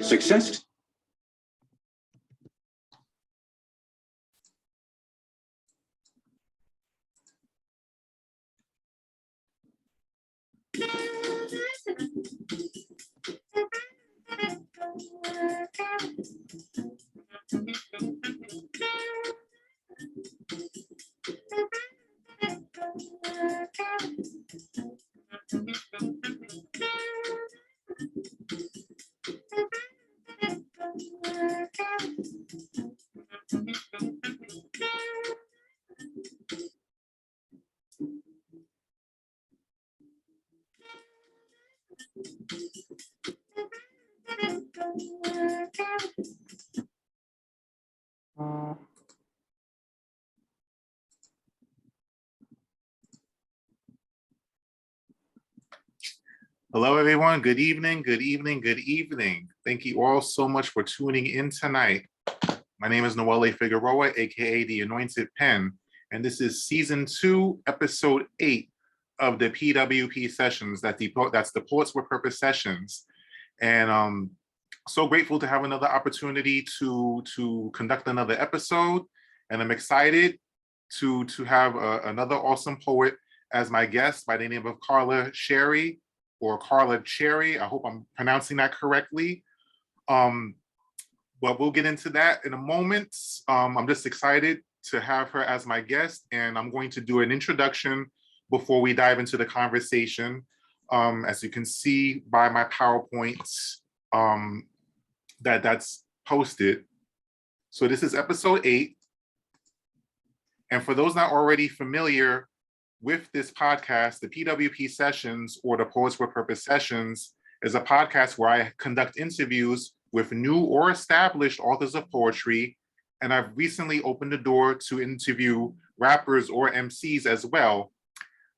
Success. Hello, everyone. Good evening, good evening, good evening. Thank you all so much for tuning in tonight. My name is Noelle Figueroa, aka The Anointed Pen, and this is season 2, episode 8 of the P.W.P sessions. That's the Poets with Purpose sessions. And so grateful to have another opportunity to conduct another episode. And I'm excited to have another awesome poet as my guest by the name of Carla Cherry, or Carla Cherry. I hope I'm pronouncing that correctly. But we'll get into that in a moment. I'm just excited to have her as my guest, and I'm going to do an introduction before we dive into the conversation. As you can see by my PowerPoints that's posted. So this is episode 8. And for those not already familiar with this podcast, the P.W.P sessions, or the Poets with Purpose sessions, is a podcast where I conduct interviews with new or established authors of poetry. And I've recently opened the door to interview rappers or MCs as well.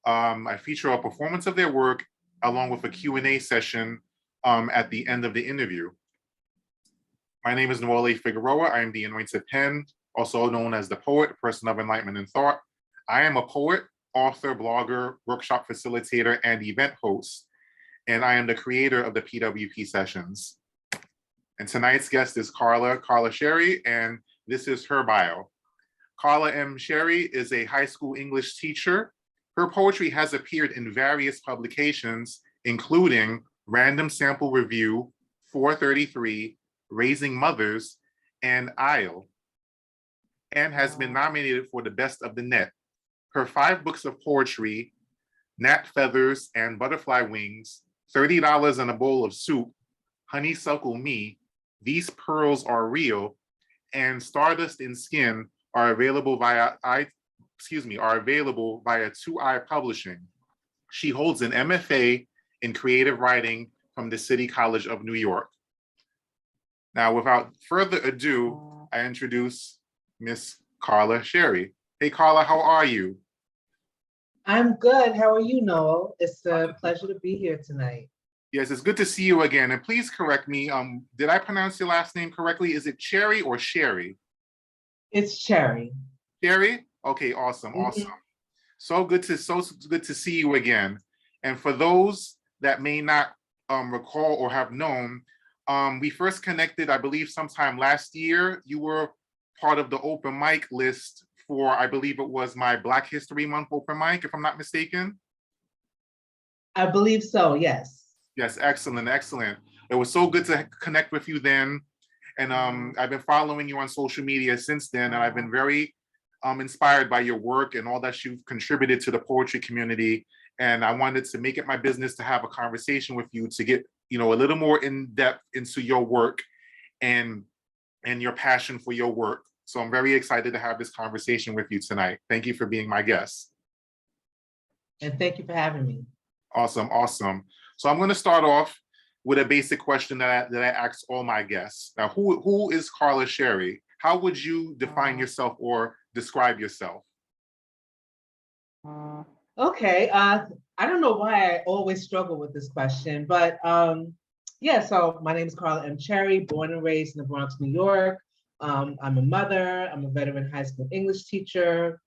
I feature a performance of their work along with a Q&A session at the end of the interview. My name is Noelle Figueroa. I am the Anointed Pen, also known as the Poet, person of enlightenment and thought. I am a poet, author, blogger, workshop facilitator, and event host. And I am the creator of the P.W.P sessions. And tonight's guest is Carla Cherry, and this is her bio. Carla M. Cherry is a high school English teacher. Her poetry has appeared in various publications, including Random Sample Review, 433, Raising Mothers, and Isle, and has been nominated for the Best of the Net. Her 5 books of poetry, Gnat Feathers and Butterfly Wings, $30 in a Bowl of Soup, Honeysuckle Me, These Pearls Are Real, and Stardust in Skin are available via 2i Publishing. She holds an MFA in creative writing from the City College of New York. Now, without further ado, I introduce Miss Carla Cherry. Hey, Carla, how are you? I'm good. How are you, Noel? It's a pleasure to be here tonight. Yes, it's good to see you again. And please correct me. Did I pronounce your last name correctly? Is it Cherry or Sherry? It's Cherry. Cherry? Okay, awesome, awesome. So good to see you again. And for those that may not recall or have known, we first connected, I believe, sometime last year. You were part of the open mic list for, I believe it was my Black History Month open mic, if I'm not mistaken. I believe so, yes. Yes, excellent, excellent. It was so good to connect with you then. And I've been following you on social media since then, and I've been very inspired by your work and all that you've contributed to the poetry community. And I wanted to make it my business to have a conversation with you to get, a little more in depth into your work and your passion for your work. So I'm very excited to have this conversation with you tonight. Thank you for being my guest. And thank you for having me. Awesome, awesome. So I'm going to start off with a basic question that I ask all my guests. Now, who is Carla Cherry? How would you define yourself or describe yourself? Okay, I don't know why I always struggle with this question, but yeah, so my name is Carla M. Cherry, born and raised in the Bronx, New York. I'm a mother, I'm a veteran high school English teacher,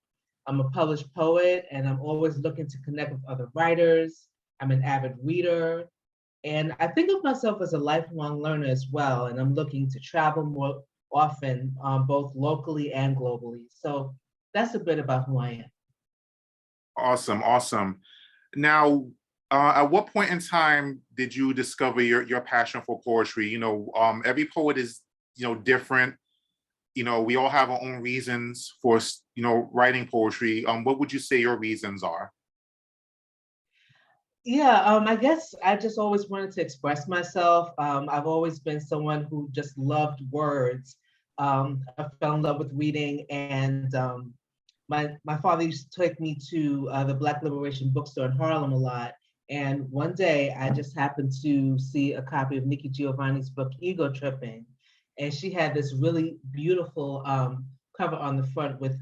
I'm a published poet, and I'm always looking to connect with other writers. I'm an avid reader, and I think of myself as a lifelong learner as well, and I'm looking to travel more often, both locally and globally. So that's a bit about who I am. Awesome, awesome. Now, at what point in time did you discover your passion for poetry? Every poet is, different. We all have our own reasons for, writing poetry. What would you say your reasons are? Yeah, I guess I just always wanted to express myself. I've always been someone who just loved words. I fell in love with reading, and my father used to take me to the Black Liberation Bookstore in Harlem a lot. And one day I just happened to see a copy of Nikki Giovanni's book, Ego Tripping. And she had this really beautiful cover on the front with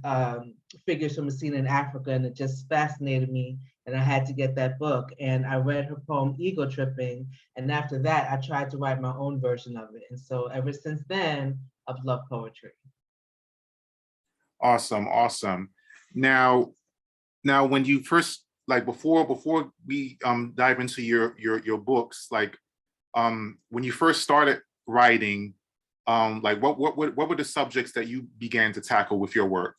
figures from a scene in Africa, and it just fascinated me. And I had to get that book. And I read her poem, Ego Tripping. And after that, I tried to write my own version of it. And so ever since then, I've loved poetry. Awesome, awesome. Now when you first, like, before we dive into your books, like when you first started writing, like what were the subjects that you began to tackle with your work?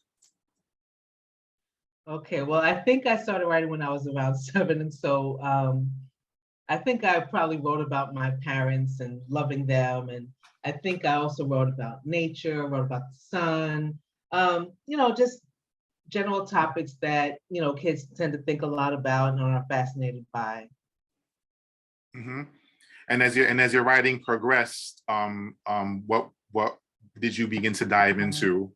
Okay, well, I think I started writing when I was around 7. And so I think I probably wrote about my parents and loving them. And I think I also wrote about nature, wrote about the sun, just general topics that, kids tend to think a lot about and are fascinated by. Mm-hmm. And as your writing progressed, what did you begin to dive into?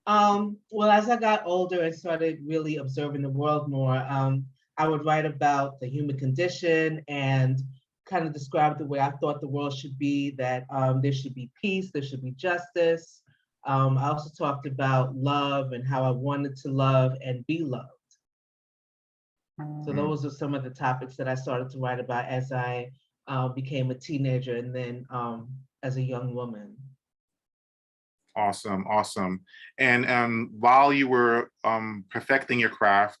Well, as I got older and started really observing the world more, I would write about the human condition and kind of describe the way I thought the world should be, that there should be peace, there should be justice. I also talked about love and how I wanted to love and be loved. So those are some of the topics that I started to write about as I became a teenager and then as a young woman. Awesome, awesome. And while you were perfecting your craft,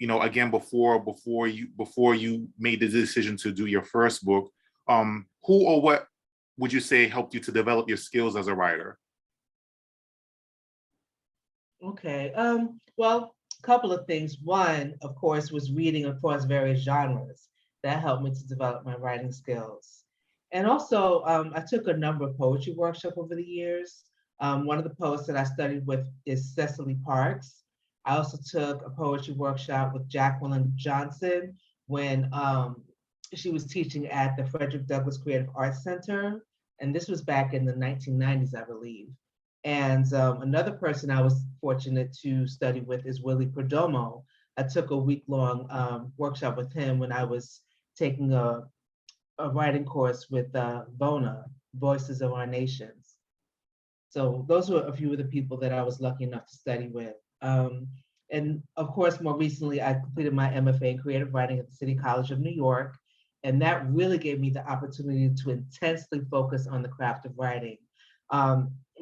again, before you made the decision to do your first book, who or what would you say helped you to develop your skills as a writer? Okay, well, a couple of things. One, of course, was reading across various genres. That helped me to develop my writing skills. And also, I took a number of poetry workshops over the years. One of the poets that I studied with is Cecily Parks. I also took a poetry workshop with Jacqueline Johnson when she was teaching at the Frederick Douglass Creative Arts Center. And this was back in the 1990s, I believe. And another person I was fortunate to study with is Willie Perdomo. I took a week-long workshop with him when I was taking a writing course with VONA, Voices of Our Nations. So those were a few of the people that I was lucky enough to study with. And of course, more recently, I completed my MFA in creative writing at the City College of New York. And that really gave me the opportunity to intensely focus on the craft of writing.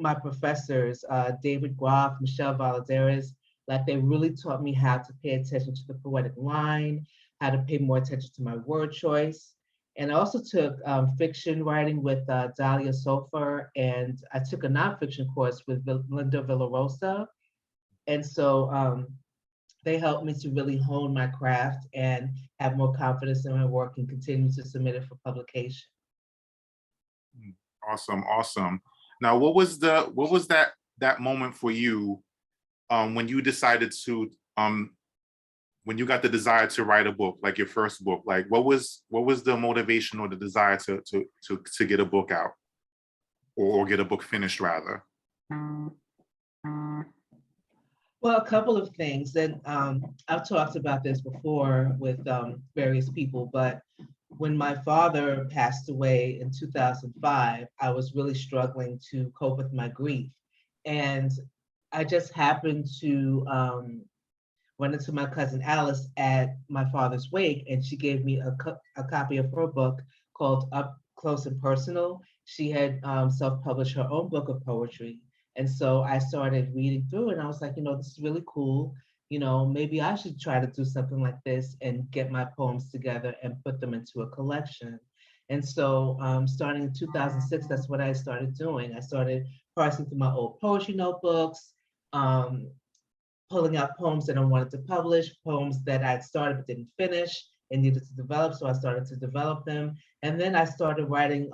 My professors, David Groff, Michelle Valadares, like they really taught me how to pay attention to the poetic line, how to pay more attention to my word choice. And I also took fiction writing with Dahlia Sofer, and I took a nonfiction course with Linda Villarosa. And so they helped me to really hone my craft and have more confidence in my work and continue to submit it for publication. Awesome, awesome. Now, what was that moment for you when you decided to when you got the desire to write a book, like your first book? Like what was the motivation or the desire to get a book out, or get a book finished rather? Well, a couple of things, and I've talked about this before with various people, but when my father passed away in 2005, I was really struggling to cope with my grief. And I just happened to run into my cousin Alice at my father's wake, and she gave me a copy of her book called Up Close and Personal. She had self-published her own book of poetry. And so I started reading through it, and I was like, this is really cool. Maybe I should try to do something like this and get my poems together and put them into a collection. And so starting in 2006, that's what I started doing. I started parsing through my old poetry notebooks, pulling out poems that I wanted to publish, poems that I'd started but didn't finish and needed to develop. So I started to develop them. And then I started writing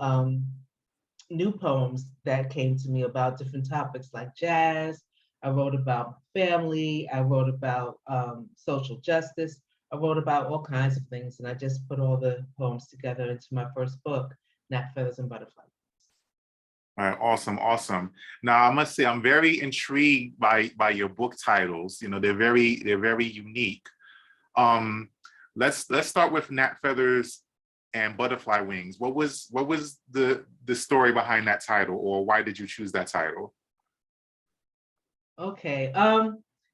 new poems that came to me about different topics like jazz. I wrote about family. I wrote about social justice. I wrote about all kinds of things. And I just put all the poems together into my first book, Gnat, Feathers, and Butterflies. All right, awesome, awesome. Now I must say I'm very intrigued by your book titles. They're very unique. Let's start with Gnat Feathers and Butterfly Wings. What was the story behind that title, or why did you choose that title? Okay.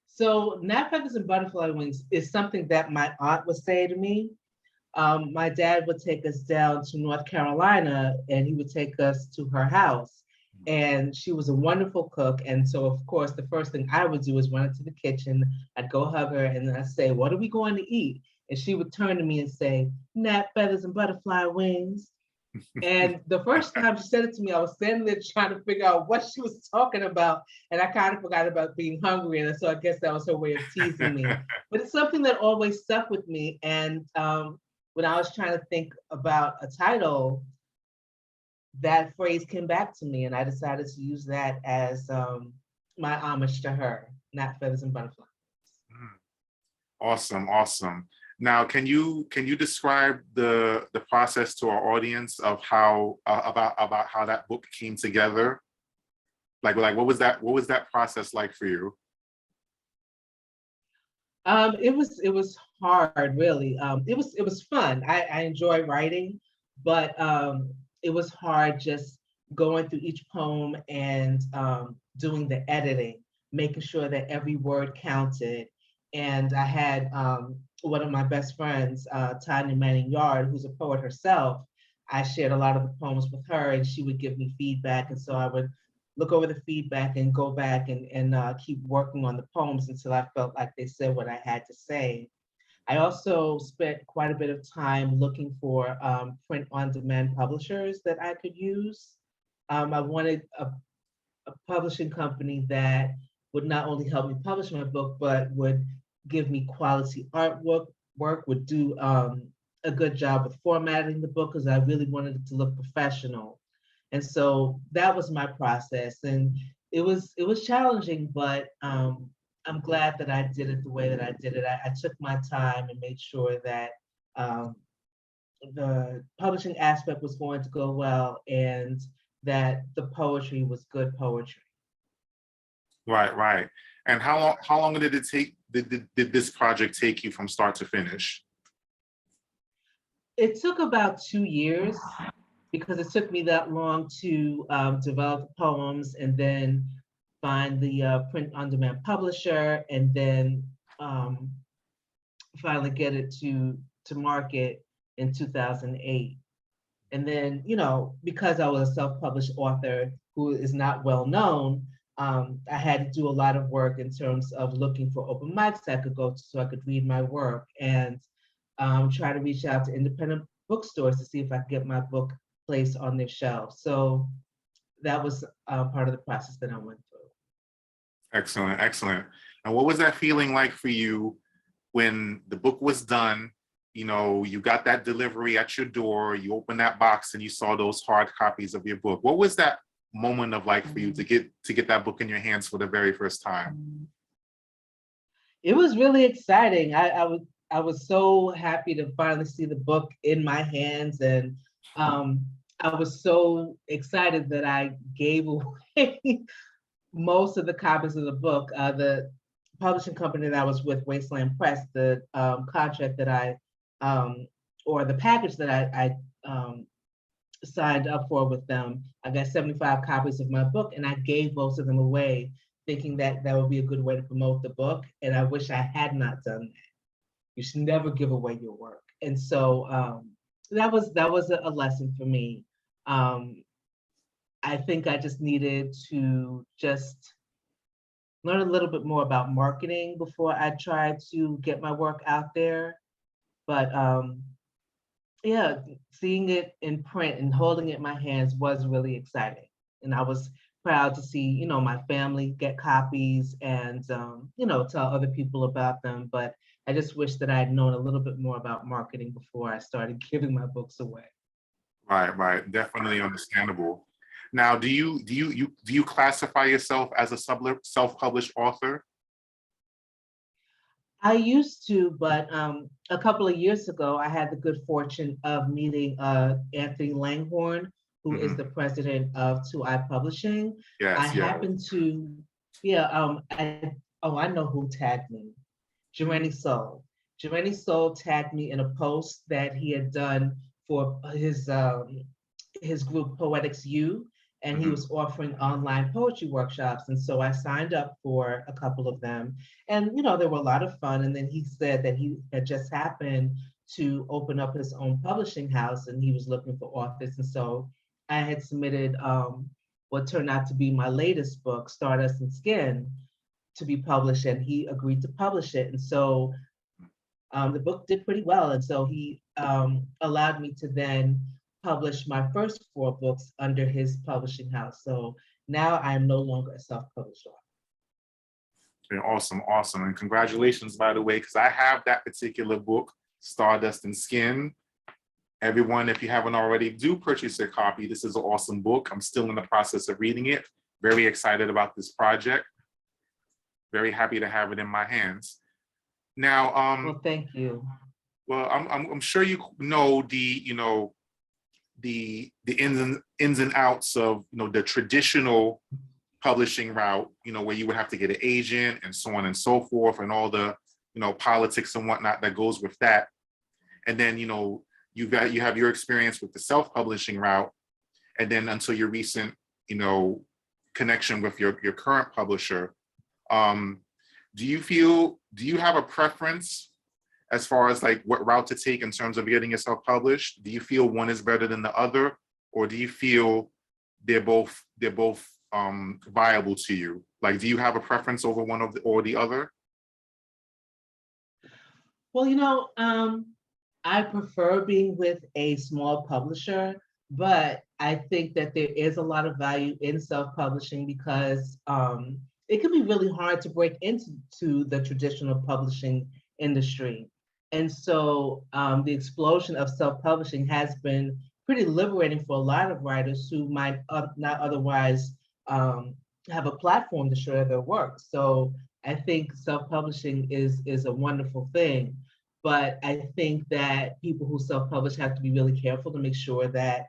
So Gnat, Feathers, and Butterfly Wings is something that my aunt would say to me. My dad would take us down to North Carolina, and he would take us to her house. And she was a wonderful cook. And so, of course, the first thing I would do is run into the kitchen. I'd go hug her, and then I'd say, "What are we going to eat?" And she would turn to me and say, "Gnat, Feathers, and Butterfly Wings." And the first time she said it to me, I was standing there trying to figure out what she was talking about. And I kind of forgot about being hungry. And so I guess that was her way of teasing me. But it's something that always stuck with me. And when I was trying to think about a title, that phrase came back to me. And I decided to use that as my homage to her, Gnat, Feathers, and Butterflies. Awesome, awesome. Now, can you describe the process to our audience of how about how that book came together? Like what was that process like for you? It was hard, really. It was fun. I enjoy writing, but it was hard just going through each poem and doing the editing, making sure that every word counted. And I had one of my best friends, Tanya Manning Yard, who's a poet herself. I shared a lot of the poems with her, and she would give me feedback. And so I would look over the feedback and go back and keep working on the poems until I felt like they said what I had to say. I also spent quite a bit of time looking for print-on-demand publishers that I could use. I wanted a publishing company that would not only help me publish my book, but would give me quality artwork, would do a good job with formatting the book because I really wanted it to look professional. And so that was my process. And it was challenging, but I'm glad that I did it the way that I did it. I took my time and made sure that the publishing aspect was going to go well and that the poetry was good poetry. Right, right. And how long did it take? Did this project take you from start to finish? It took about 2 years because it took me that long to develop the poems and then find the print-on-demand publisher and then finally get it to market in 2008. And then, because I was a self-published author who is not well known, I had to do a lot of work in terms of looking for open mics I could go to so I could read my work and try to reach out to independent bookstores to see if I could get my book placed on their shelves. So that was part of the process that I went through. Excellent, excellent. And what was that feeling like for you when the book was done? You know, you got that delivery at your door, you opened that box and you saw those hard copies of your book. What was that moment of like for you to get that book in your hands for the very first time? It was really exciting. I was so happy to finally see the book in my hands, and I was so excited that I gave away most of the copies of the book. The publishing company that I was with, Wasteland Press, the contract that or the package that I signed up for with them, I got 75 copies of my book, and I gave most of them away, thinking that that would be a good way to promote the book. And I wish I had not done that. You should never give away your work. And so that was a lesson for me. Um, I think I just needed to just learn a little bit more about marketing before I tried to get my work out there. But yeah, seeing it in print and holding it in my hands was really exciting. And I was proud to see, my family get copies and, tell other people about them. But I just wish that I had known a little bit more about marketing before I started giving my books away. Right, right. Definitely understandable. Now, do you classify yourself as a self-published author? I used to, but a couple of years ago, I had the good fortune of meeting Anthony Langhorne, who is Mhm. the president of 2i Publishing. I Yes, yeah. happened to, yeah, I know who tagged me. Jereni Soul. Jereni Soul tagged me in a post that he had done for his group Poetics U, and he Mhm. was offering online poetry workshops. And so I signed up for a couple of them. And they were a lot of fun. And then he said that he had just happened to open up his own publishing house and he was looking for authors. And so I had submitted what turned out to be my latest book, Stardust and Skin, to be published, and he agreed to publish it. And so the book did pretty well. And so he allowed me to then publish my first 4 books under his publishing house. So now I am no longer a self-published author. Okay, awesome, awesome. And congratulations, by the way, because I have that particular book, Stardust and Skin. Everyone, if you haven't already, do purchase a copy. This is an awesome book. I'm still in the process of reading it. Very excited about this project. Very happy to have it in my hands. Now, Well, thank you. well, I'm sure you know the ins and outs of the traditional publishing route, where you would have to get an agent and so on and so forth, and all the politics and whatnot that goes with that. And then you have your experience with the self-publishing route, and then until your recent connection with your current publisher. Do you have a preference as far as like what route to take in terms of getting yourself published? Do you feel one is better than the other, or do you feel they're both viable to you? Like, do you have a preference over one of the or the other? Well, I prefer being with a small publisher, but I think that there is a lot of value in self-publishing because it can be really hard to break into the traditional publishing industry. And so the explosion of self-publishing has been pretty liberating for a lot of writers who might not otherwise um, have a platform to share their work. So I think self-publishing is a wonderful thing. But I think that people who self-publish have to be really careful to make sure that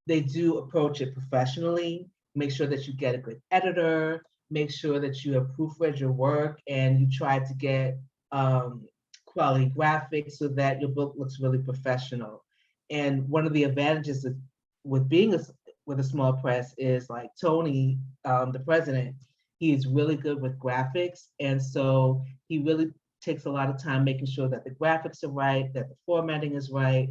they do approach it professionally, make sure that you get a good editor, make sure that you have proofread your work and you try to get quality graphics so that your book looks really professional. And one of the advantages with being with a small press is like Tony, the president, he is really good with graphics. And so he really takes a lot of time making sure that the graphics are right, that the formatting is right.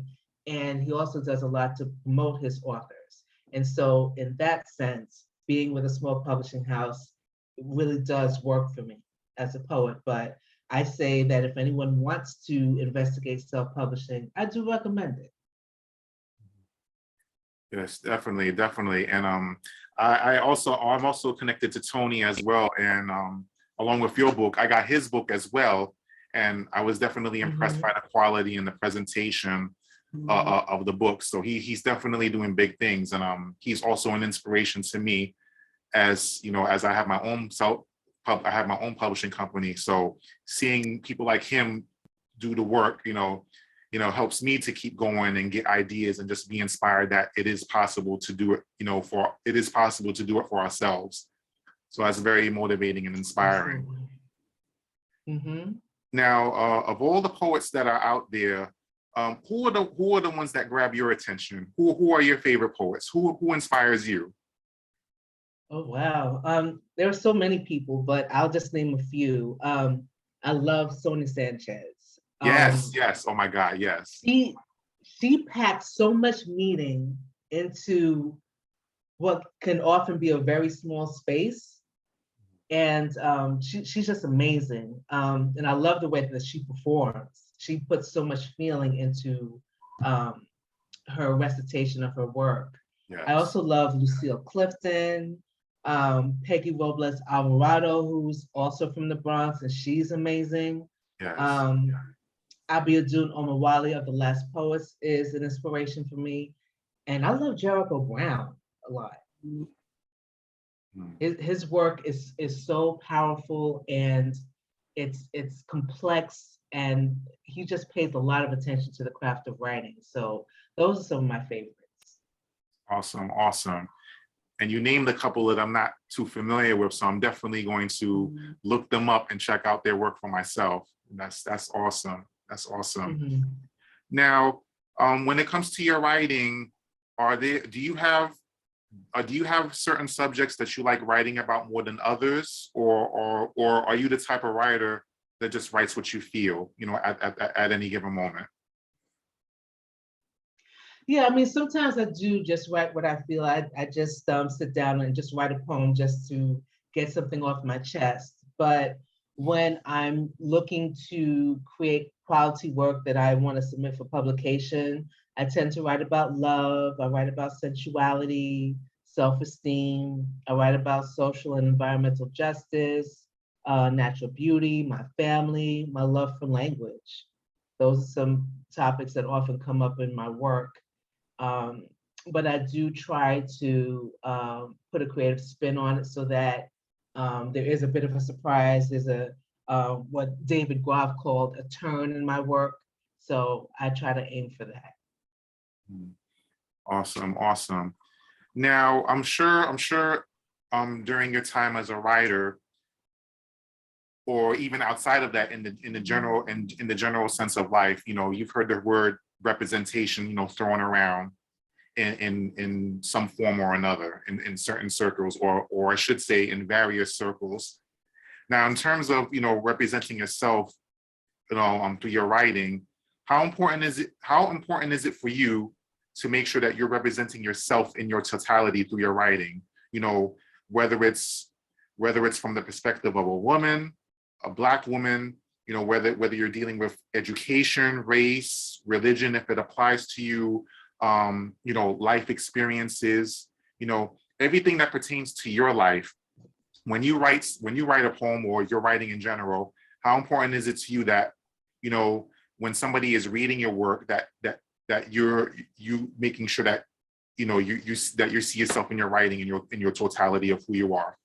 And he also does a lot to promote his authors. And so in that sense, being with a small publishing house really does work for me as a poet. But I say that if anyone wants to investigate self-publishing, I do recommend it. Yes, definitely, definitely. And I'm also connected to Tony as well. And along with your book, I got his book as well. And I was definitely impressed by the quality and the presentation of the book. So he's definitely doing big things. And he's also an inspiration to me as you know, as I have my own I have my own publishing company. So seeing people like him do the work, helps me to keep going and get ideas and just be inspired that it is possible to do it, it is possible to do it for ourselves. So that's very motivating and inspiring. Now, of all the poets that are out there, who are the ones that grab your attention? Who are your favorite poets? Who inspires you? Oh, wow. There are so many people, but I'll just name a few. I love Sonia Sanchez. Yes, yes. Oh my God, yes. She packs so much meaning into what can often be a very small space. And she's just amazing. And I love the way that she performs. She puts so much feeling into her recitation of her work. Yes. I also love Lucille Clifton, Peggy Robles Alvarado, who's also from the Bronx, and she's amazing. Yes. Abiodun Omawale of The Last Poets is an inspiration for me. And I love Jericho Brown a lot. His work is so powerful, and it's complex, and he just pays a lot of attention to the craft of writing. So those are some of my favorites. Awesome, awesome. And you named a couple that I'm not too familiar with, so I'm definitely going to look them up and check out their work for myself. That's awesome. That's awesome. Now, when it comes to your writing, do you have certain subjects that you like writing about more than others, or are you the type of writer that just writes what you feel, at any given moment? Yeah, I mean, sometimes I do just write what I feel. I just sit down and just write a poem just to get something off my chest. But when I'm looking to create quality work that I want to submit for publication, I tend to write about love. I write about sensuality, self-esteem. I write about social and environmental justice, natural beauty, my family, my love for language. Those are some topics that often come up in my work. But I do try to put a creative spin on it so that there is a bit of a surprise. There's what David Groff called a turn in my work. So I try to aim for that. Awesome, awesome. Now, I'm sure during your time as a writer, or even outside of that, in the general sense of life, you've heard the word representation, thrown around in some form or another in certain circles, or I should say in various circles. Now, in terms of representing yourself, through your writing, how important is it for you to make sure that you're representing yourself in your totality through your writing? Whether it's from the perspective of a woman, a Black woman, whether you're dealing with education, race, religion, if it applies to you, life experiences, everything that pertains to your life. When you write a poem, or you're writing in general, how important is it to you that, when somebody is reading your work, that you're making sure that, you see yourself in your writing, in your totality of who you are?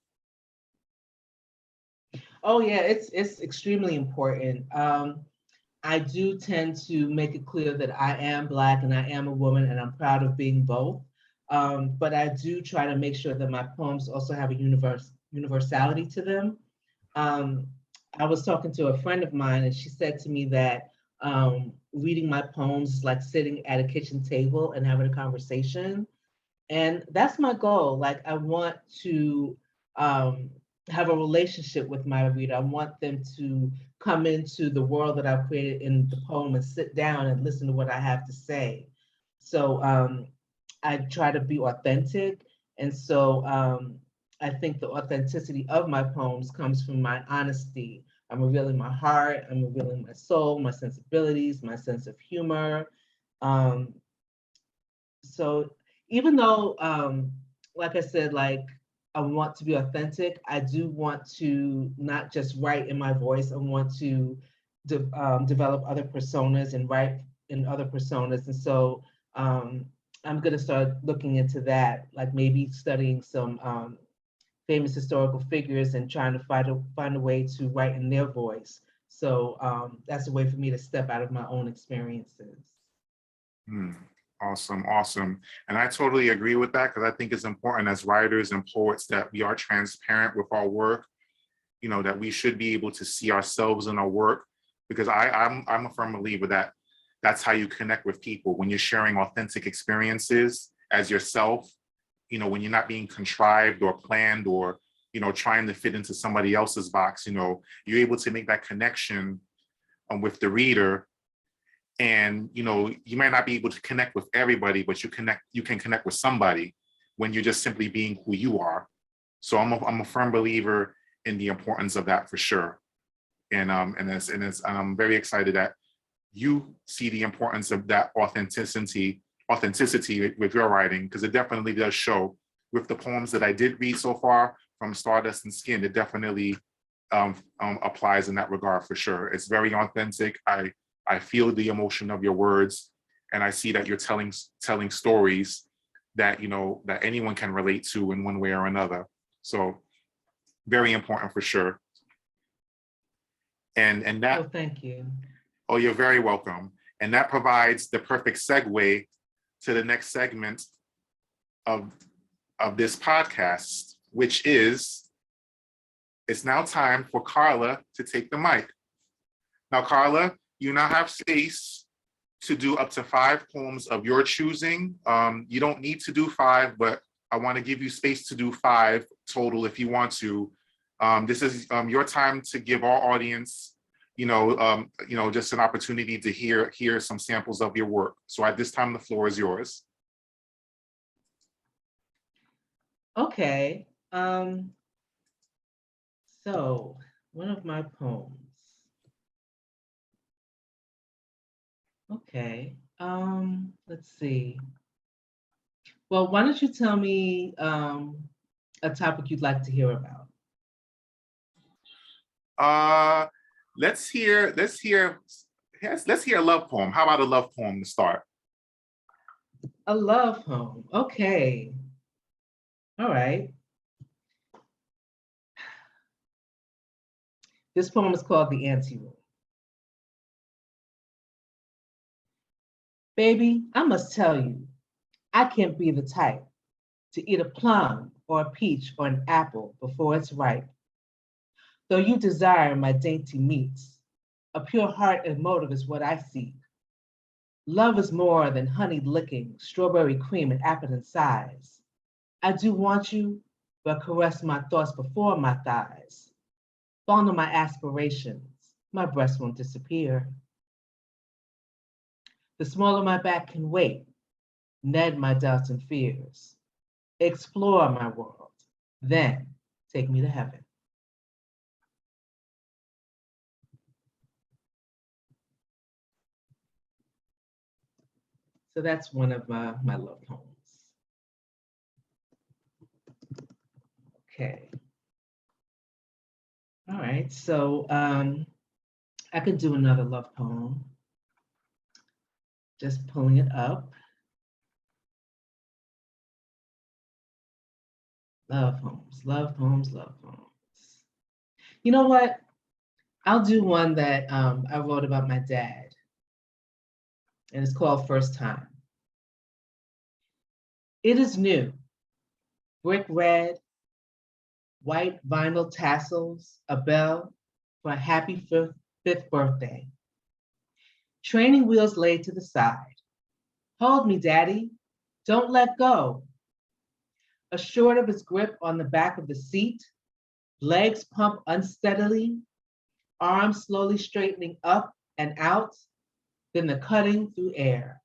Oh yeah, it's extremely important. I do tend to make it clear that I am Black and I am a woman, and I'm proud of being both. But I do try to make sure that my poems also have a universality to them. I was talking to a friend of mine, and she said to me that reading my poems is like sitting at a kitchen table and having a conversation. And that's my goal. Like, I want to have a relationship with my reader. I want them to come into the world that I've created in the poem and sit down and listen to what I have to say. So I try to be authentic. And so I think the authenticity of my poems comes from my honesty. I'm revealing my heart, I'm revealing my soul, my sensibilities, my sense of humor. So even though, like I said, like I want to be authentic, I do want to not just write in my voice. I want to develop other personas and write in other personas. And so I'm going to start looking into that, like maybe studying some famous historical figures and trying to find a way to write in their voice. So that's a way for me to step out of my own experiences. Hmm. Awesome, awesome. And I totally agree with that because I think it's important as writers and poets that we are transparent with our work, you know, that we should be able to see ourselves in our work because I'm a firm believer that that's how you connect with people when you're sharing authentic experiences as yourself, you know, when you're not being contrived or planned or, you know, trying to fit into somebody else's box, you know, you're able to make that connection with the reader. And, you know, you might not be able to connect with everybody, but you can connect with somebody when you're just simply being who you are. So I'm a firm believer in the importance of that for sure. And I'm very excited that you see the importance of that authenticity with your writing, because it definitely does show with the poems that I did read so far from Stardust and Skin. It definitely applies in that regard for sure. It's very authentic. I feel the emotion of your words, and I see that you're telling stories that, you know, that anyone can relate to in one way or another. So very important for sure. And that, Oh, thank you. oh, you're very welcome. And that provides the perfect segue to the next segment of this podcast, which is, it's now time for Carla to take the mic. Now, Carla, you now have space to do up to 5 poems of your choosing. You don't need to do 5, but I want to give you space to do 5 total if you want to. This is your time to give our audience, you know, just an opportunity to hear some samples of your work. So at this time, the floor is yours. Okay. So one of my poems. Okay. Let's see. Well, why don't you tell me a topic you'd like to hear about? Let's hear a love poem. How about a love poem to start? A love poem. Okay. All right. This poem is called The Anteroom. Baby, I must tell you, I can't be the type to eat a plum or a peach or an apple before it's ripe. Though you desire my dainty meats, a pure heart and motive is what I seek. Love is more than honeyed licking, strawberry cream and appleton size. I do want you, but caress my thoughts before my thighs. Fondle my aspirations, my breast won't disappear. The small of my back can wait, ned my doubts and fears. Explore my world, then take me to heaven. So that's one of my love poems. Okay. All right, so I could do another love poem. Just pulling it up. Love poems, love poems, love poems. You know what? I'll do one that I wrote about my dad, and it's called First Time. It is new, brick red, white vinyl tassels, a bell for a happy fifth birthday. Training wheels laid to the side. Hold me, Daddy, don't let go. Assured of his grip on the back of the seat, legs pump unsteadily, arms slowly straightening up and out, then the cutting through air.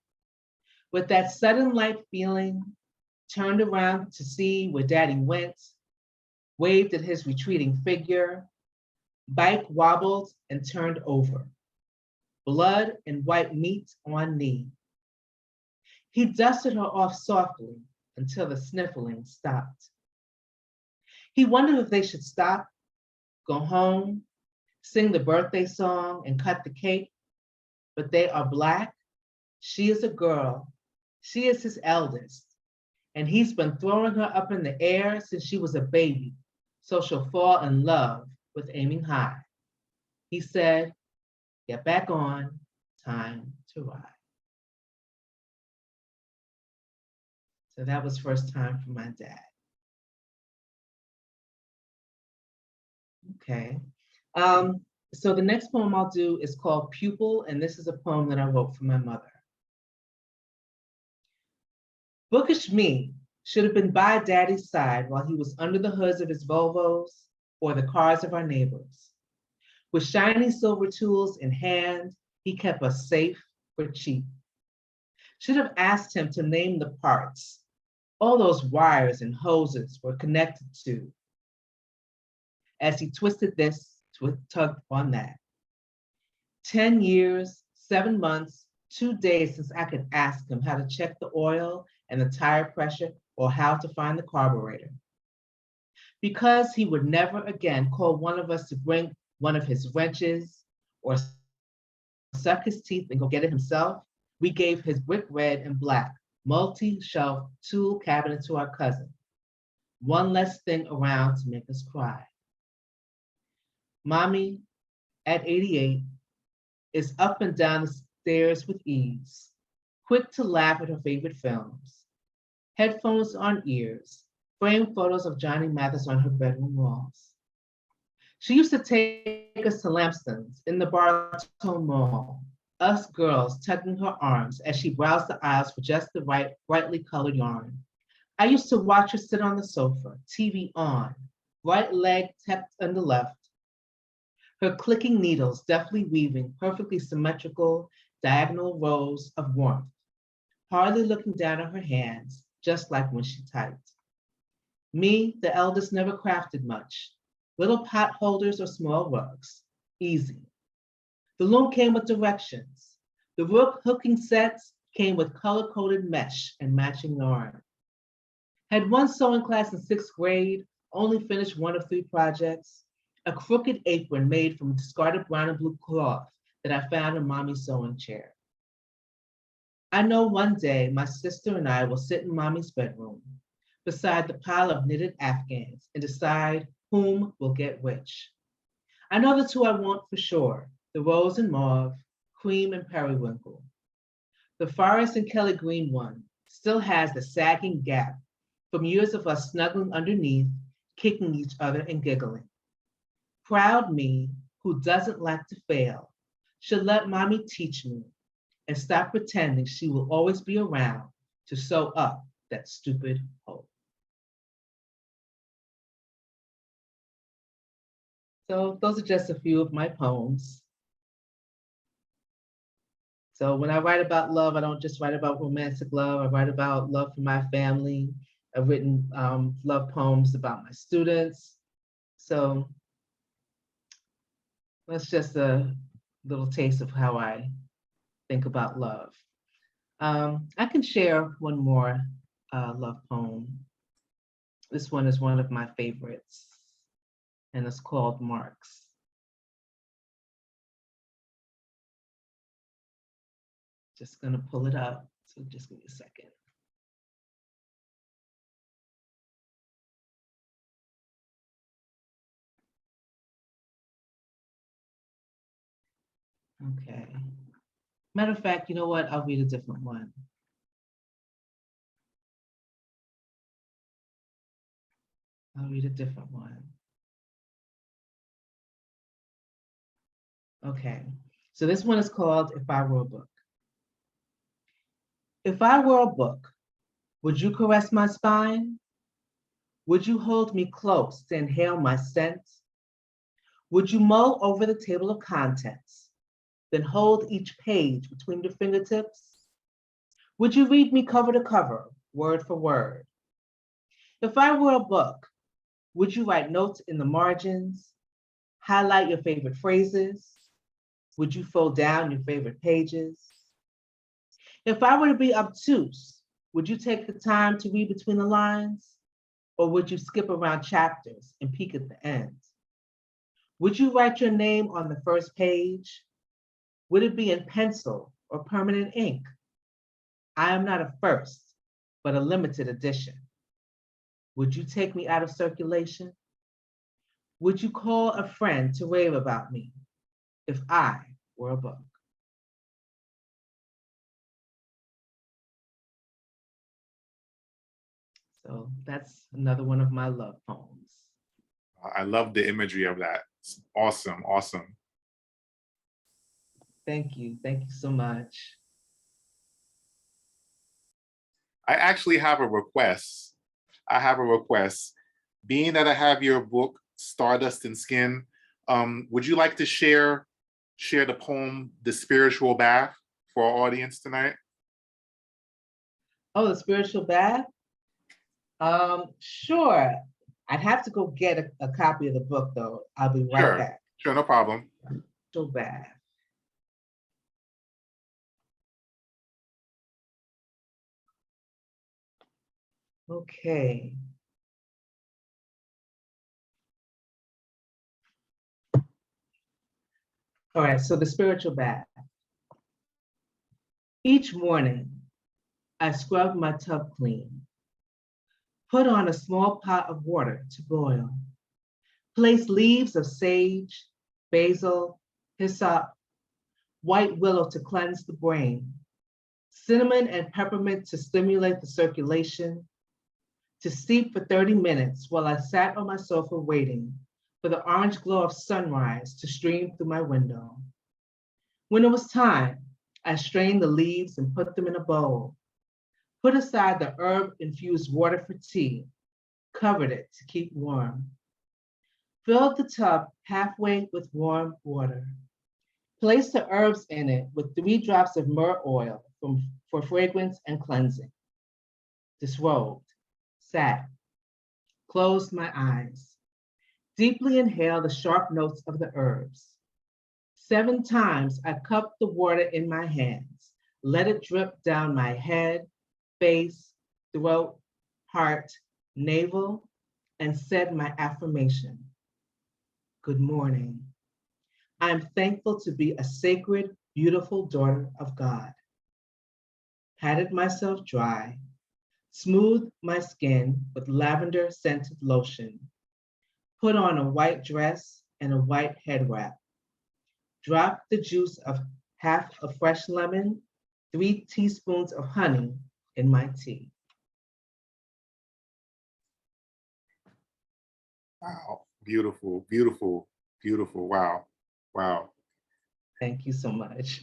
With that sudden light feeling, turned around to see where Daddy went, waved at his retreating figure, bike wobbled and turned over, blood and white meat on knee. He dusted her off softly, until the sniffling stopped. He wondered if they should stop, go home, sing the birthday song, and cut the cake, but they are Black. She is a girl. She is his eldest, and he's been throwing her up in the air since she was a baby, so she'll fall in love with aiming high. He said, get back on, time to ride. So that was first time for my dad. Okay. So the next poem I'll do is called Pupil, and this is a poem that I wrote for my mother. Bookish me should have been by Daddy's side while he was under the hoods of his Volvos or the cars of our neighbors. With shiny silver tools in hand, he kept us safe for cheap. Should have asked him to name the parts all those wires and hoses were connected to. As he twisted this, tugged on that. 10 years, 7 months, 2 days since I could ask him how to check the oil and the tire pressure or how to find the carburetor. Because he would never again call one of us to bring one of his wrenches or suck his teeth and go get it himself, we gave his brick red and black multi-shelf tool cabinet to our cousin. One less thing around to make us cry. Mommy, at 88, is up and down the stairs with ease, quick to laugh at her favorite films. Headphones on ears, framed photos of Johnny Mathis on her bedroom walls. She used to take us to Lampson's in the Bartow Mall, us girls tugging her arms as she browsed the aisles for just the right, brightly colored yarn. I used to watch her sit on the sofa, TV on, right leg tucked on the left, her clicking needles deftly weaving perfectly symmetrical diagonal rows of warmth, hardly looking down at her hands, just like when she typed. Me, the eldest, never crafted much. Little pot holders or small rugs, easy. The loom came with directions. The hooking sets came with color-coded mesh and matching yarn. Had one sewing class in 6th grade, only finished 1 of 3 projects, a crooked apron made from discarded brown and blue cloth that I found in Mommy's sewing chair. I know one day my sister and I will sit in Mommy's bedroom beside the pile of knitted Afghans and decide whom will get which. I know the 2 I want for sure, the rose and mauve, cream and periwinkle. The Forest and Kelly Green one still has the sagging gap from years of us snuggling underneath, kicking each other and giggling. Proud me, who doesn't like to fail, should let Mommy teach me and stop pretending she will always be around to sew up that stupid hole. So those are just a few of my poems. So when I write about love, I don't just write about romantic love. I write about love for my family. I've written love poems about my students. So that's just a little taste of how I think about love. I can share one more love poem. This one is one of my favorites, and it's called Marks. Just gonna pull it up, so just give me a second. Okay. Matter of fact, you know what? I'll read a different one. I'll read a different one. Okay. So this one is called If I Were a Book. If I were a book, would you caress my spine? Would you hold me close to inhale my scent? Would you mull over the table of contents, then hold each page between your fingertips? Would you read me cover to cover, word for word? If I were a book, would you write notes in the margins, highlight your favorite phrases? Would you fold down your favorite pages? If I were to be obtuse, Would you take the time to read between the lines? Or would you skip around chapters and peek at the end? Would you write your name on the first page? Would it be in pencil or permanent ink? I am not a first, but a limited edition. Would you take me out of circulation? Would you call a friend to rave about me if I were a book? So that's another one of my love poems. I love the imagery of that. It's awesome, awesome. Thank you. Thank you so much. I actually have a request. I have a request. Being that I have your book, Stardust and Skin, would you like to share the poem, The Spiritual Bath, for our audience tonight? Oh, The Spiritual Bath? Sure. I'd have to go get a copy of the book though. I'll be right back. Sure, no problem. Spiritual Bath. Okay. All right, so The Spiritual Bath. Each morning, I scrub my tub clean, put on a small pot of water to boil, place leaves of sage, basil, hyssop, white willow to cleanse the brain, cinnamon and peppermint to stimulate the circulation, to steep for 30 minutes while I sat on my sofa waiting for the orange glow of sunrise to stream through my window. When it was time, I strained the leaves and put them in a bowl, put aside the herb-infused water for tea, covered it to keep warm, filled the tub halfway with warm water, placed the herbs in it with 3 drops of myrrh oil for fragrance and cleansing, disrobed, sat, closed my eyes, deeply inhaled the sharp notes of the herbs. 7 times I cupped the water in my hands, let it drip down my head, face, throat, heart, navel, and said my affirmation. Good morning. I'm thankful to be a sacred, beautiful daughter of God. Patted myself dry, smoothed my skin with lavender scented lotion, put on a white dress and a white head wrap, dropped the juice of half a fresh lemon, 3 teaspoons of honey in my tea. Wow, beautiful, beautiful, beautiful. Wow, wow. Thank you so much.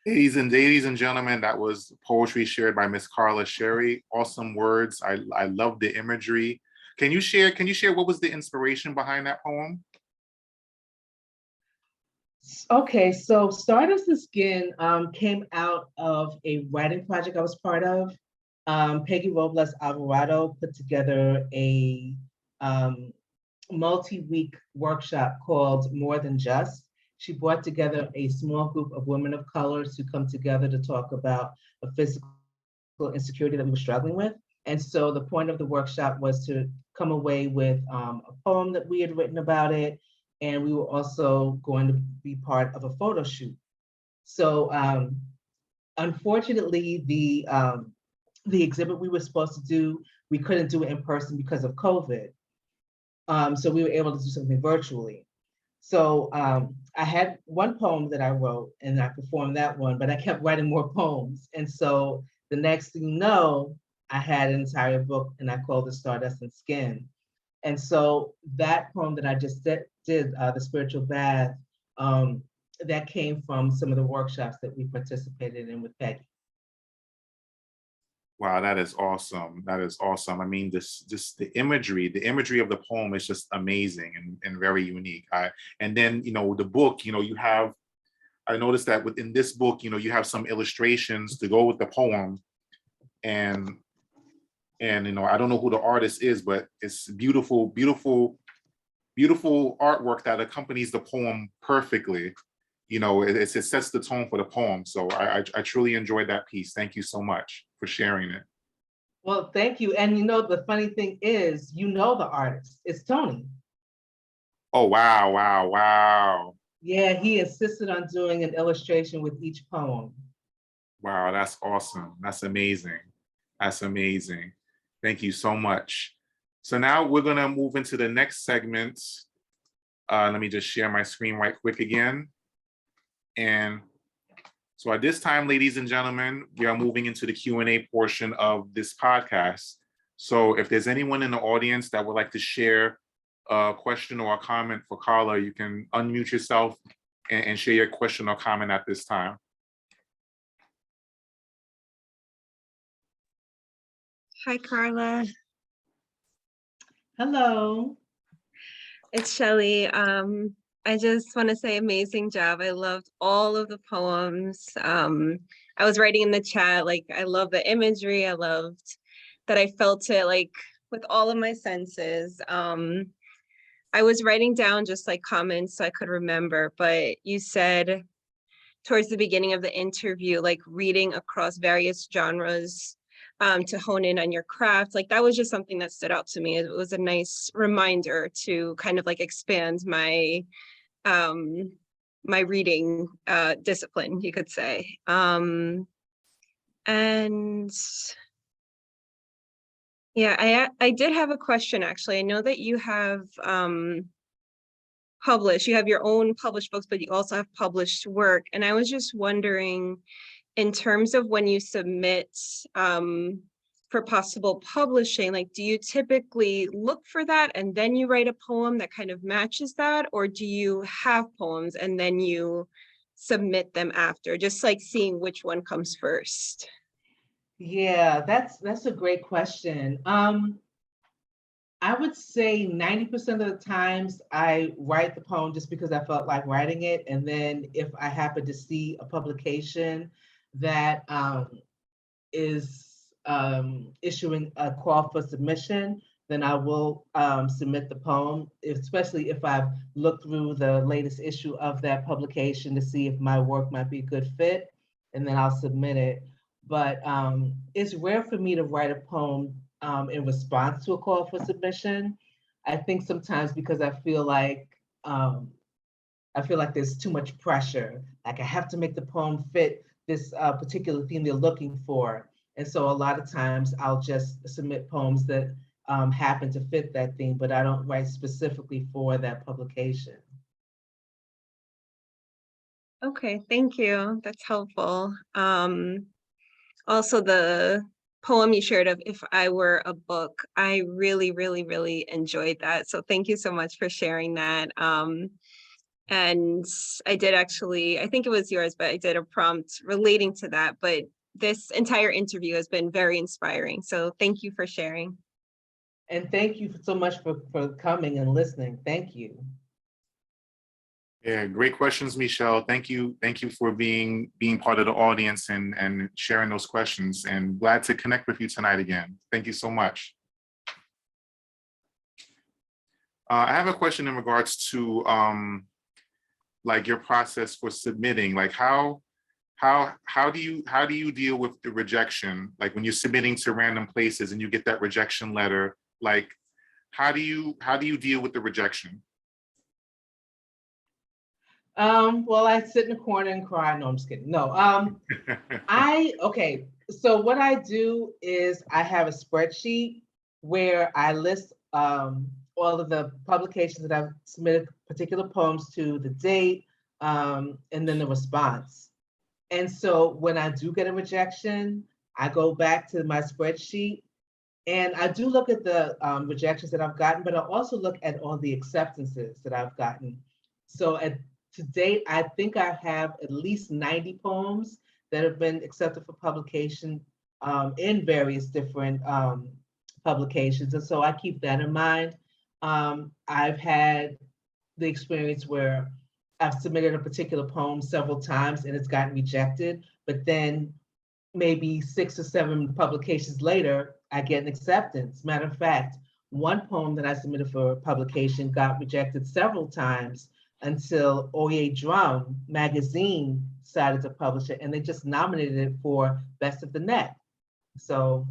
Ladies and gentlemen, that was poetry shared by Miss Carla Cherry. Awesome words. I love the imagery. Can you share what was the inspiration behind that poem? Okay, so Stardust and Skin came out of a writing project I was part of. Peggy Robles Alvarado put together a multi-week workshop called More Than Just. She brought together a small group of women of color to come together to talk about a physical insecurity that we were struggling with. And so the point of the workshop was to come away with a poem that we had written about it. And we were also going to be part of a photo shoot. So unfortunately, the exhibit we were supposed to do, we couldn't do it in person because of COVID. So we were able to do something virtually. So I had one poem that I wrote and I performed that one, but I kept writing more poems. And so the next thing you know, I had an entire book and I called it Stardust and Skin. And so that poem that I just did, The Spiritual Bath, that came from some of the workshops that we participated in with Peggy. Wow, that is awesome. That is awesome. I mean, the imagery of the poem is just amazing and very unique. And then, the book, I noticed that within this book, you have some illustrations to go with the poem. And I don't know who the artist is, but it's beautiful, beautiful, beautiful artwork that accompanies the poem perfectly. It sets the tone for the poem. So I truly enjoyed that piece. Thank you so much for sharing it. Well, thank you. And you know, the funny thing is, you know the artist. It's Tony. Oh, wow, wow, wow. Yeah, he insisted on doing an illustration with each poem. Wow, that's awesome. That's amazing. That's amazing. Thank you so much. So now we're gonna move into the next segment. Let me just share my screen right quick again. And so at this time, ladies and gentlemen, we are moving into the Q&A portion of this podcast. So if there's anyone in the audience that would like to share a question or a comment for Carla, you can unmute yourself and share your question or comment at this time. Hi, Carla. Hello. It's Shelly. I just want to say amazing job. I loved all of the poems. I was writing in the chat, like, I love the imagery. I loved that I felt it like with all of my senses. I was writing down just like comments so I could remember, but you said towards the beginning of the interview, like reading across various genres to hone in on your craft. Like that was just something that stood out to me. It was a nice reminder to kind of like expand my my reading discipline, you could say. And yeah, I did have a question actually. I know that you have you have your own published books, but you also have published work. And I was just wondering, in terms of when you submit for possible publishing, like, do you typically look for that and then you write a poem that kind of matches that? Or do you have poems and then you submit them after, just like seeing which one comes first? Yeah, that's a great question. I would say 90% of the times I write the poem just because I felt like writing it. And then if I happen to see a publication that is issuing a call for submission, then I will submit the poem, especially if I've looked through the latest issue of that publication to see if my work might be a good fit, and then I'll submit it. But it's rare for me to write a poem in response to a call for submission. I think sometimes because I feel like there's too much pressure. Like I have to make the poem fit this particular theme they're looking for. And so a lot of times I'll just submit poems that happen to fit that theme, but I don't write specifically for that publication. Okay, thank you. That's helpful. Also, the poem you shared of If I Were a Book, I really, really, really enjoyed that. So thank you so much for sharing that. And I did actually, I think it was yours, but I did a prompt relating to that. But this entire interview has been very inspiring. So thank you for sharing. And thank you so much for coming and listening. Thank you. Yeah, great questions, Michelle. Thank you. Thank you for being part of the audience and sharing those questions, and glad to connect with you tonight again. Thank you so much. I have a question in regards to like your process for submitting. Like how do you deal with the rejection? Like when you're submitting to random places and you get that rejection letter, like how do you deal with the rejection? Well, I sit in the corner and cry. No, I'm just kidding. No, okay. So what I do is I have a spreadsheet where I list all of the publications that I've submitted particular poems to, the date, and then the response. And so when I do get a rejection, I go back to my spreadsheet and I do look at the rejections that I've gotten, but I also look at all the acceptances that I've gotten. So to date, I think I have at least 90 poems that have been accepted for publication in various different publications. And so I keep that in mind. I've had the experience where I've submitted a particular poem several times and it's gotten rejected, but then maybe 6 or 7 publications later, I get an acceptance. Matter of fact, one poem that I submitted for publication got rejected several times until Oye Drum magazine decided to publish it, and they just nominated it for Best of the Net. So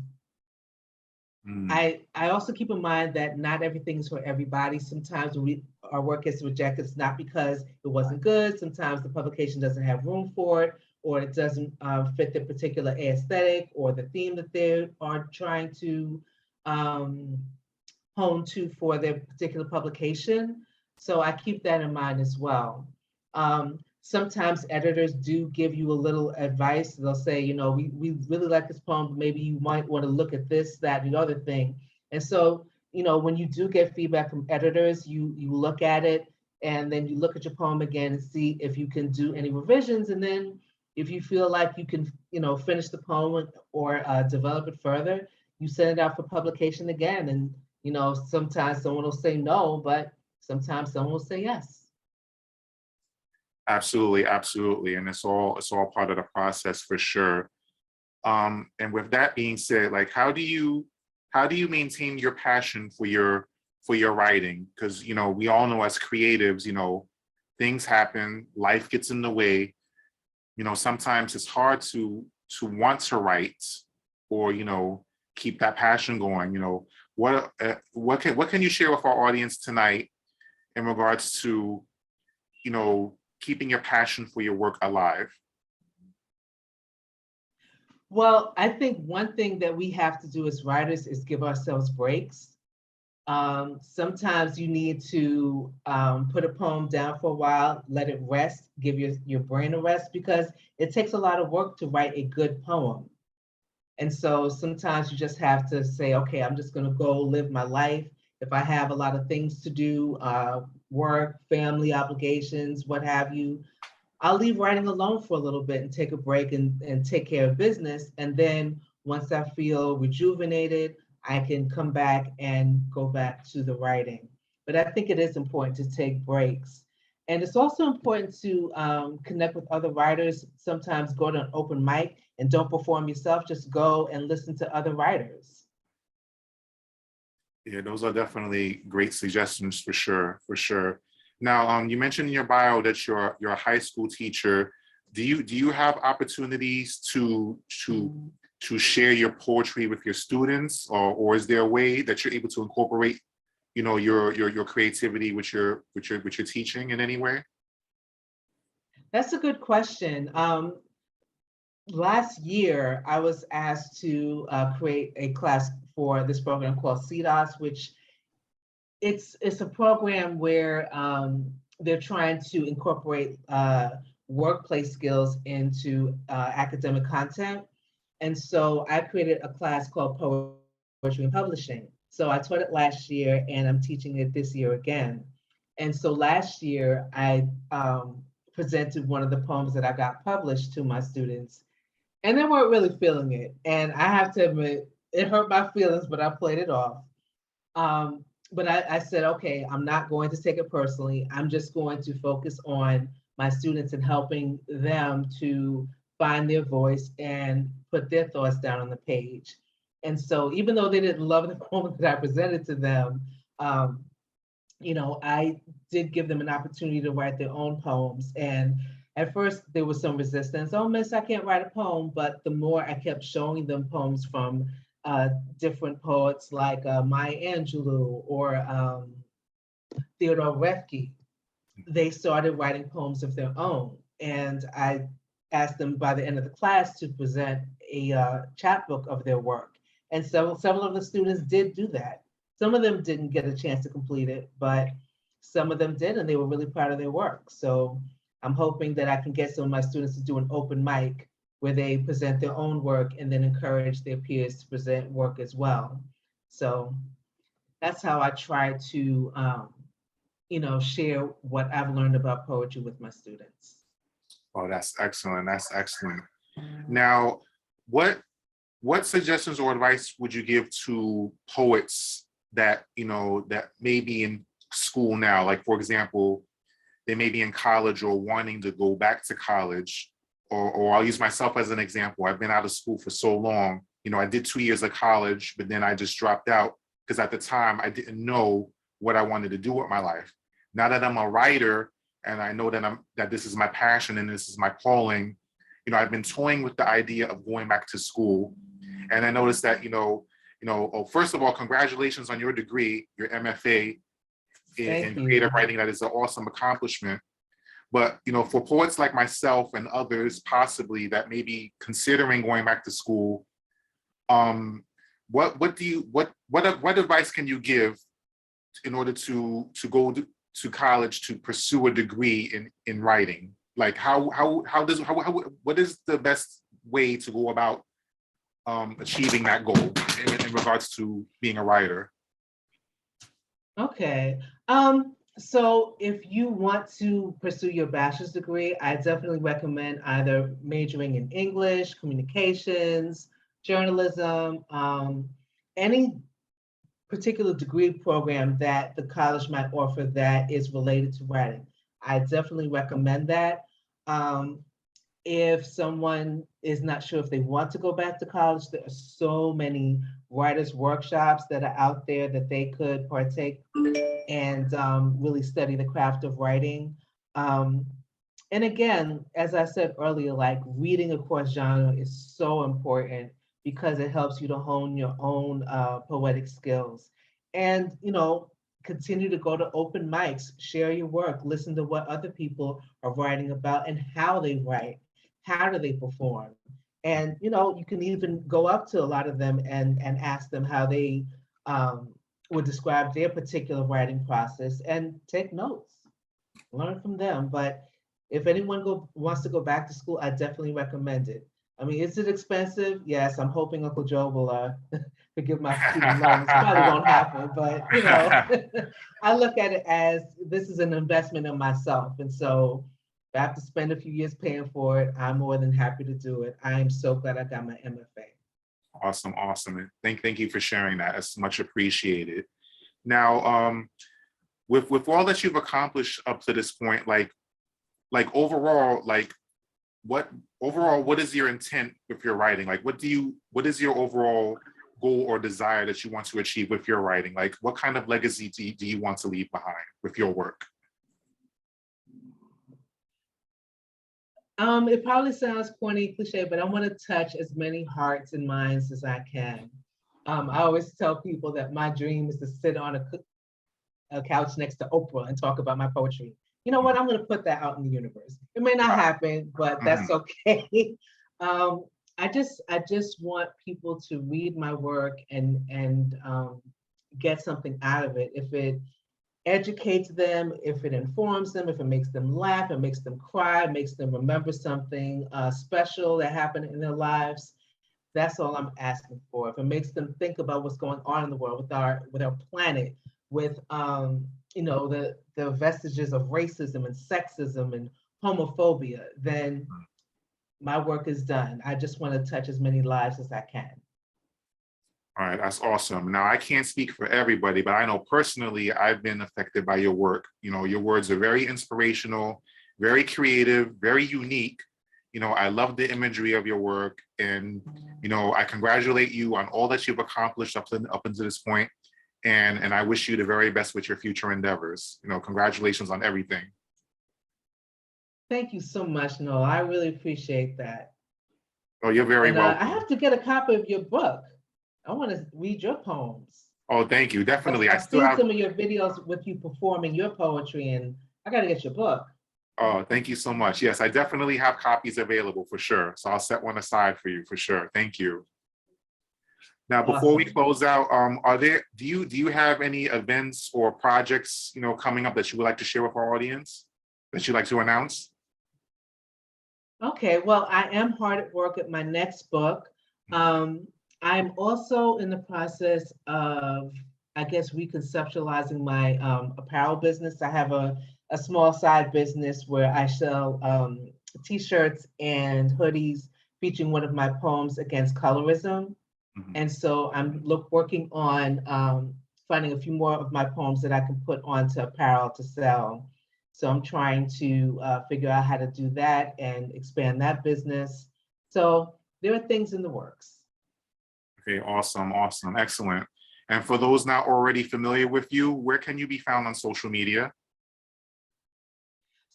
Mm. I also keep in mind that not everything is for everybody. Sometimes when our work gets rejected, it's not because it wasn't good. Sometimes the publication doesn't have room for it, or it doesn't fit the particular aesthetic or the theme that they are trying to um, hone to for their particular publication. So I keep that in mind as well. Sometimes editors do give you a little advice. They'll say, you know, we really like this poem, but maybe you might want to look at this, that, and the other thing. And so, you know, when you do get feedback from editors, you look at it and then you look at your poem again and see if you can do any revisions. And then if you feel like you can, you know, finish the poem or develop it further, you send it out for publication again. And you know, sometimes someone will say no, but sometimes someone will say yes. Absolutely, absolutely. And it's all part of the process for sure. And with that being said, like how do you maintain your passion for your writing? Because you know, we all know as creatives, you know, things happen, life gets in the way. You know, sometimes it's hard to want to write or, you know, keep that passion going. You know, what can you share with our audience tonight in regards to, you know, keeping your passion for your work alive? Well, I think one thing that we have to do as writers is give ourselves breaks. Sometimes you need to put a poem down for a while, let it rest, give your brain a rest, because it takes a lot of work to write a good poem. And so sometimes you just have to say, okay, I'm just going to go live my life. If I have a lot of things to do, work, family obligations, what have you, I'll leave writing alone for a little bit and take a break and take care of business. And then once I feel rejuvenated, I can come back and go back to the writing. But I think it is important to take breaks. And it's also important to connect with other writers. Sometimes go to an open mic and don't perform yourself, just go and listen to other writers. Yeah, those are definitely great suggestions for sure, for sure. Now, you mentioned in your bio that you're a high school teacher. Do you have opportunities to share your poetry with your students, or is there a way that you're able to incorporate, you know, your creativity with your teaching in any way? That's a good question. Last year, I was asked to create a class for this program called CDOS, which it's a program where they're trying to incorporate workplace skills into academic content. And so I created a class called Poetry and Publishing. So I taught it last year and I'm teaching it this year again. And so last year I presented one of the poems that I got published to my students, and they weren't really feeling it. And I have to admit, it hurt my feelings, but I played it off. But I said, okay, I'm not going to take it personally. I'm just going to focus on my students and helping them to find their voice and put their thoughts down on the page. And so even though they didn't love the poem that I presented to them, um, you know, I did give them an opportunity to write their own poems. And at first there was some resistance. Oh, miss, I can't write a poem. But the more I kept showing them poems from different poets like Maya Angelou or Theodore Roethke, they started writing poems of their own. And I asked them by the end of the class to present a chapbook of their work. And several of the students did do that. Some of them didn't get a chance to complete it, but some of them did, and they were really proud of their work. So I'm hoping that I can get some of my students to do an open mic where they present their own work and then encourage their peers to present work as well. So that's how I try to, you know, share what I've learned about poetry with my students. Oh, that's excellent. That's excellent. Now, what suggestions or advice would you give to poets that, you know, that may be in school now? Like, for example, they may be in college or wanting to go back to college, or I'll use myself as an example. I've been out of school for so long. You know, I did 2 years of college, but then I just dropped out because at the time I didn't know what I wanted to do with my life. Now that I'm a writer and I know that this is my passion and this is my calling, you know, I've been toying with the idea of going back to school. And I noticed that, you know, first of all, congratulations on your degree, your MFA in creative writing. That is an awesome accomplishment. But for poets like myself and others possibly that may be considering going back to school, what advice can you give in order to go to college to pursue a degree in writing? Like what is the best way to go about achieving that goal in regards to being a writer? Okay. So if you want to pursue your bachelor's degree, I definitely recommend either majoring in English, communications, journalism, any particular degree program that the college might offer that is related to writing. I definitely recommend that. If someone is not sure if they want to go back to college, there are so many writers' workshops that are out there that they could partake and really study the craft of writing. And again, as I said earlier, like reading across genre is so important because it helps you to hone your own poetic skills. And, continue to go to open mics, share your work, listen to what other people are writing about and how they write. How do they perform? And you can even go up to a lot of them and ask them how they would describe their particular writing process and take notes, learn from them. But if anyone wants to go back to school, I definitely recommend it. I mean, is it expensive? Yes, I'm hoping Uncle Joe will forgive my student loans. Probably won't happen, but I look at it as this is an investment in myself. And so if I have to spend a few years paying for it, I'm more than happy to do it. I am so glad I got my MFA. Awesome. Thank you for sharing that. It's much appreciated. Now, with all that you've accomplished up to this point, like overall, what is your intent with your writing? Like, what is your overall goal or desire that you want to achieve with your writing? Like, what kind of legacy do you want to leave behind with your work? It probably sounds corny, cliche, but I want to touch as many hearts and minds as I can. I always tell people that my dream is to sit on a couch next to Oprah and talk about my poetry. You know what? I'm going to put that out in the universe. It may not happen, but that's okay. I just want people to read my work and get something out of it. If it educates them, if it informs them, if it makes them laugh, it makes them cry, makes them remember something special that happened in their lives, that's all I'm asking for. If it makes them think about what's going on in the world with our planet, with the vestiges of racism and sexism and homophobia, then my work is done. I just want to touch as many lives as I can. All right, that's awesome. Now, I can't speak for everybody, but I know personally I've been affected by your work. Your words are very inspirational, very creative, very unique. I love the imagery of your work, and I congratulate you on all that you've accomplished up until this point, and I wish you the very best with your future endeavors. Congratulations on everything. Thank you so much, Noel. I really appreciate that. Oh, you're very welcome. I have to get a copy of your book. I want to read your poems. Oh, thank you. Definitely. I've seen some of your videos with you performing your poetry, and I got to get your book. Oh, thank you so much. Yes, I definitely have copies available for sure. So I'll set one aside for you for sure. Thank you. Now, before we close out, do you have any events or projects, coming up that you would like to share with our audience that you'd like to announce? Okay, well, I am hard at work at my next book. I'm also in the process of, I guess, reconceptualizing my apparel business. I have a small side business where I sell t-shirts and hoodies featuring one of my poems against colorism. And so I'm working on finding a few more of my poems that I can put onto apparel to sell. So I'm trying to figure out how to do that and expand that business. So there are things in the works. Okay, awesome, excellent. And for those not already familiar with you, where can you be found on social media?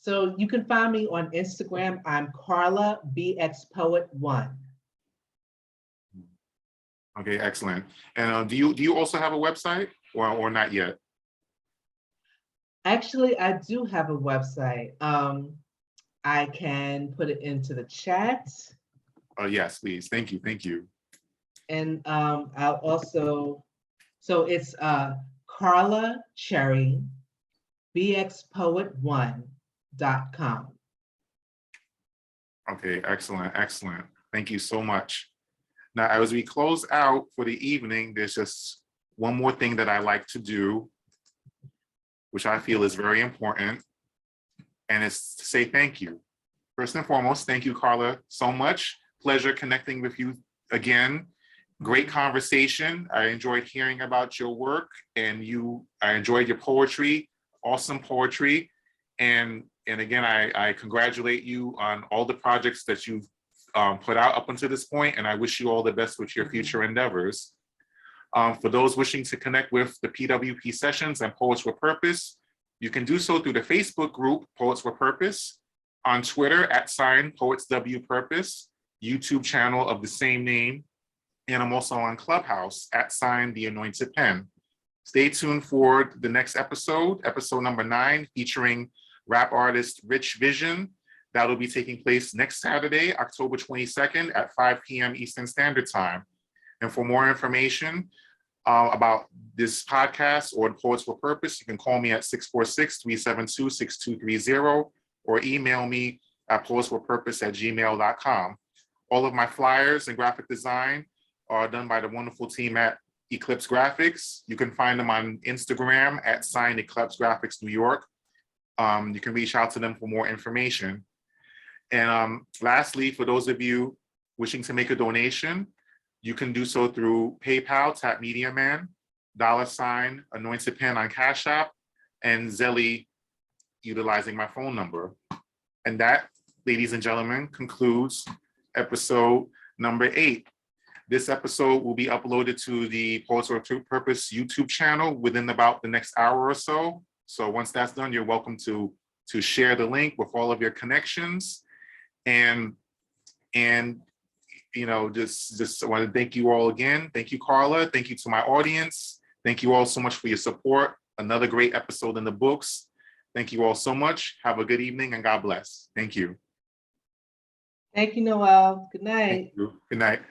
So you can find me on Instagram. I'm Carla BX Poet 1. Okay, excellent. And do you also have a website or not yet? Actually, I do have a website. I can put it into the chat. Oh, yes, please. Thank you. Thank you. And I'll also, so it's Carla Cherry, bxpoet1.com. Okay, excellent. Excellent. Thank you so much. Now, as we close out for the evening, there's just one more thing that I like to do, which I feel is very important, and it's to say thank you. First and foremost, thank you, Carla, so much. Pleasure connecting with you again. Great conversation. I enjoyed hearing about your work, and I enjoyed your poetry, awesome poetry. And again, I congratulate you on all the projects that you've put out up until this point, and I wish you all the best with your future endeavors. For those wishing to connect with the P.W.P sessions and Poets with Purpose, you can do so through the Facebook group Poets with Purpose, on Twitter @PoetsWPurpose, YouTube channel of the same name, and I'm also on Clubhouse @The Anointed Pen. Stay tuned for the next episode number 9, featuring rap artist Rich Vision. That'll be taking place next Saturday, October 22nd at 5 p.m. Eastern Standard Time. And for more information about this podcast or Poets with Purpose, you can call me at 646-372-6230 or email me at poetswithpurpose@gmail.com. All of my flyers and graphic design are done by the wonderful team at Eclipse Graphics. You can find them on Instagram @Eclipse Graphics New York. You can reach out to them for more information. And lastly, for those of you wishing to make a donation, you can do so through PayPal, Tap Media Man, $ Anointed Pen on Cash App, and Zelle utilizing my phone number. And that, ladies and gentlemen, concludes episode number 8. This episode will be uploaded to the Poets with Purpose YouTube channel within about the next hour or so. So once that's done, you're welcome to share the link with all of your connections. And you know, just want to thank you all again. Thank you, Carla. Thank you to my audience. Thank you all so much for your support. Another great episode in the books. Thank you all so much. Have a good evening and God bless. Thank you. Thank you, Noel. Good night. Thank you. Good night.